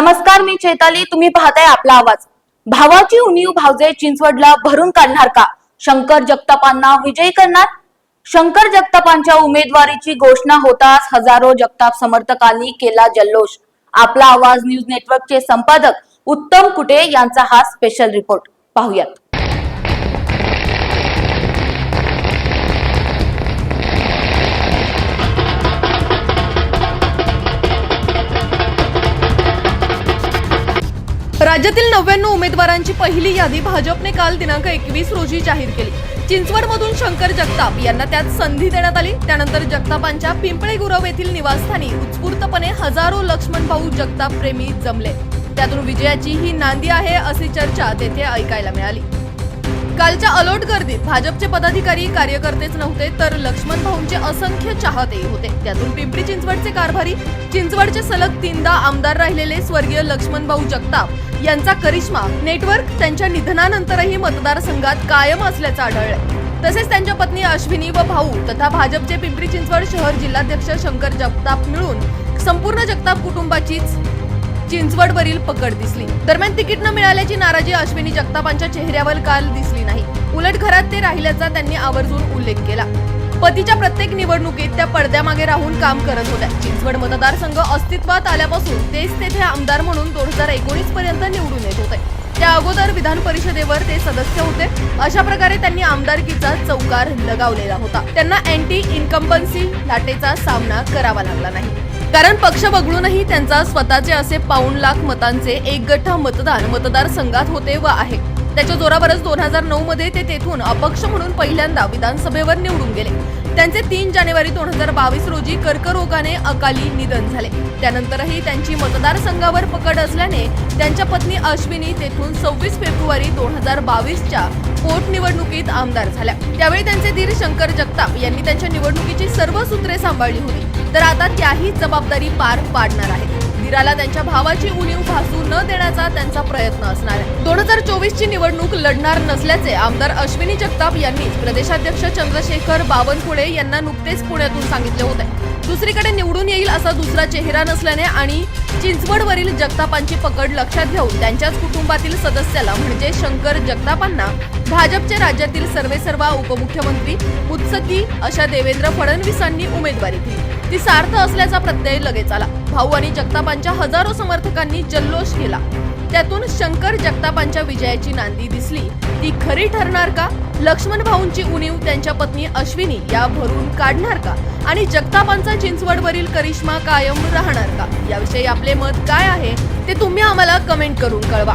नमस्कार, मी चैताली. तुम्ही पाहताय आपला आवाज. भावाची उणीव भावजे चिंचवडला भरून काढणार का? शंकर जगतापांना विजयी करणार? शंकर जगतापांच्या उमेदवारीची घोषणा होताच हजारो जगताप समर्थकांनी केला जल्लोष. आपला आवाज न्यूज नेटवर्कचे संपादक उत्तम कुटे यांचा हा स्पेशल रिपोर्ट पाहूयात. राज्यातील 99 उमेदवारांची पहिली यादी भाजपने काल दिनांक 21 रोजी जाहीर केली. चिंचवडमधून शंकर जगताप यांना त्यात संधी देण्यात आली. त्यानंतर जगतापांच्या पिंपळे गुरव येथील निवासस्थानी उत्स्फूर्तपणे हजारो लक्ष्मण भाऊ जगताप प्रेमी जमले. त्यातून विजयाची ही नांदी आहे अशी चर्चा तेथे ऐकायला मिळाली. कालच्या अलोट गर्दीत भाजपचे पदाधिकारी कार्यकर्तेच नव्हते तर लक्ष्मण भाऊंचे असंख्य चाहते होते. त्यातून पिंपरी चिंचवडचे कारभारी, चिंचवडचे सलग 3दा आमदार राहिलेले स्वर्गीय लक्ष्मण भाऊ जगताप यांचा करिश्मा नेटवर्क त्यांच्या निधनानंतरही मतदारसंघात कायम असल्याचं आढळलंय. तसेच त्यांच्या पत्नी अश्विनी व भाऊ तथा भाजपचे पिंपरी चिंचवड शहर जिल्हाध्यक्ष शंकर जगताप मिळून संपूर्ण जगताप कुटुंबाचीच चिंचवडवरील पकड दिसली. दरम्यान तिकीट न मिळाल्याची नाराजी अश्विनी जगतापांच्या चेहऱ्यावर काल दिसली नाही. उलट घरात ते राहिल्याचा त्यांनी आवर्जून उल्लेख केला. पतीच्या प्रत्येक निवडणुकीत त्या पडद्यामागे राहून काम करत होत्या. चिंचवड मतदारसंघ अस्तित्वात आल्यापासून तेच तेथे आमदार म्हणून 2019 पर्यंत निवडून येत होते. त्या अगोदर विधान परिषदेवर ते सदस्य होते. अशा प्रकारे त्यांनी आमदारकीचा चौकार लगावलेला होता. त्यांना अँटी इन्कम्बन्सी लाटेचा सामना करावा लागला नाही. कारण पक्ष वगळूनही त्यांचा स्वतःचे असे 5 लाख मतांचे एक गठ्ठा मतदान मतदारसंघात होते व आहे. त्याच्या जोरावरच 2009 मध्ये ते तेथून अपक्ष म्हणून पहिल्यांदा विधानसभेवर निवडून गेले. त्यांचे 3 जानेवारी 2022 रोजी कर्करोगाने अकाली निधन झाले. त्यानंतरही त्यांची मतदारसंघावर पकड असल्याने त्यांच्या पत्नी अश्विनी तेथून 26 फेब्रुवारी 2022च्या पोटनिवडणुकीत आमदार झाल्या. त्यावेळी त्यांचे धीर शंकर जगताप यांनी त्यांच्या निवडणुकीची सर्व सूत्रे सांभाळली होती. तर आता त्याही जबाबदारी पार पाडणार आहेत. धीराला त्यांच्या भावाची उणीव भासू न देण्याचा त्यांचा प्रयत्न असणार आहे. 2024 ची निवडणूक लढणार नसल्याचे आमदार अश्विनी जगताप यांनी प्रदेशाध्यक्ष चंद्रशेखर बावनकुळे यांना नुकतेच पुण्यातून सांगितले होते. दुसरीकडे निवडून येईल असा दुसरा चेहरा नसल्याने आणि चिंचवडवरील जगतापांची पकड लक्षात घेऊन त्यांच्याच कुटुंबातील सदस्याला म्हणजे शंकर जगतापांना भाजपचे राज्यातील सर्वेसर्वा उपमुख्यमंत्री उत्सकी अशा देवेंद्र फडणवीसांनी उमेदवारी दिली. ती सार्थ असल्याचा प्रत्यय लगेच आला. भाऊ आणि जगतापांच्या हजारो समर्थकांनी जल्लोष केला. त्यातून शंकर जगतापांच्या विजयाची नांदी दिसली. ती खरी ठरणार का? लक्ष्मण भाऊंची उणीव त्यांच्या पत्नी अश्विनी या भरून काढणार का? आणि जगतापांचा चिंचवडवरील करिश्मा कायम राहणार का? याविषयी आपले मत काय आहे ते तुम्ही आम्हाला कमेंट करून कळवा.